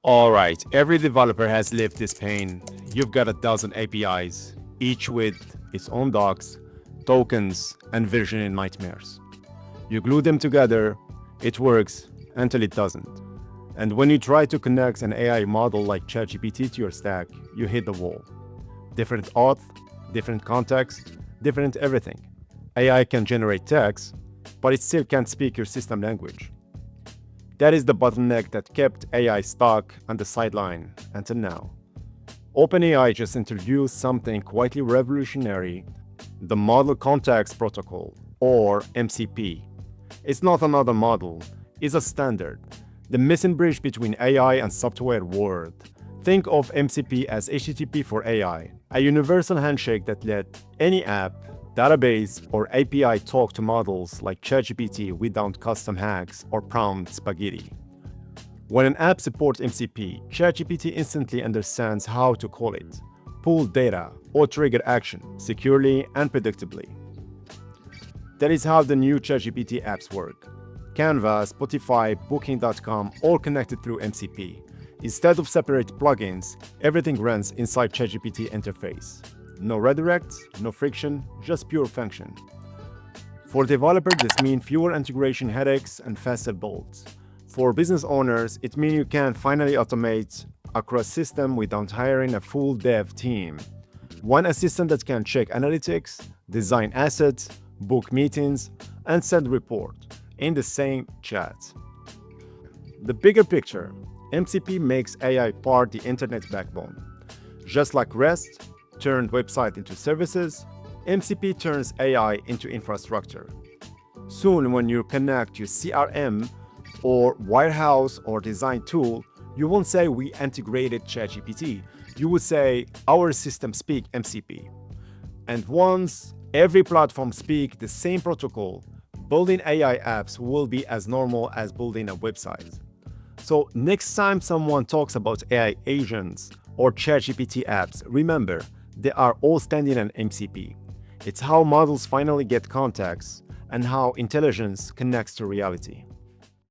All right, every developer has lived this pain. You've got a dozen APIs, each with its own docs, tokens, and versioning nightmares. You glue them together, it works until it doesn't. And when you try to connect an AI model like ChatGPT to your stack, you hit the wall. Different auth, different context, different everything. AI can generate text, but it still can't speak your system language. That is the bottleneck that kept AI stuck on the sideline until now. OpenAI just introduced something quietly revolutionary, the Model Context Protocol, or MCP. It's not another model, it's a standard, the missing bridge between AI and software world. Think of MCP as HTTP for AI, a universal handshake that let any app, database, or API talk to models like ChatGPT without custom hacks or prompt spaghetti. When an app supports MCP, ChatGPT instantly understands how to call it, pull data, or trigger action securely and predictably. That is how the new ChatGPT apps work. Canva, Spotify, Booking.com all connected through MCP. Instead of separate plugins, everything runs inside ChatGPT interface. No redirects, no friction, just pure function. For developers, this means fewer integration headaches and faster builds. For business owners, it means you can finally automate across systems without hiring a full dev team. One assistant that can check analytics, design assets, book meetings, and send report in the same chat. The bigger picture, MCP makes AI part the internet backbone. Just like REST turned website into services, MCP turns AI into infrastructure. Soon, when you connect your CRM or warehouse or design tool, you won't say we integrated ChatGPT. You will say our system speak MCP. And once every platform speak the same protocol, building AI apps will be as normal as building a website. So next time someone talks about AI agents or ChatGPT apps, remember, they are all standing on MCP. It's how models finally get context and how intelligence connects to reality.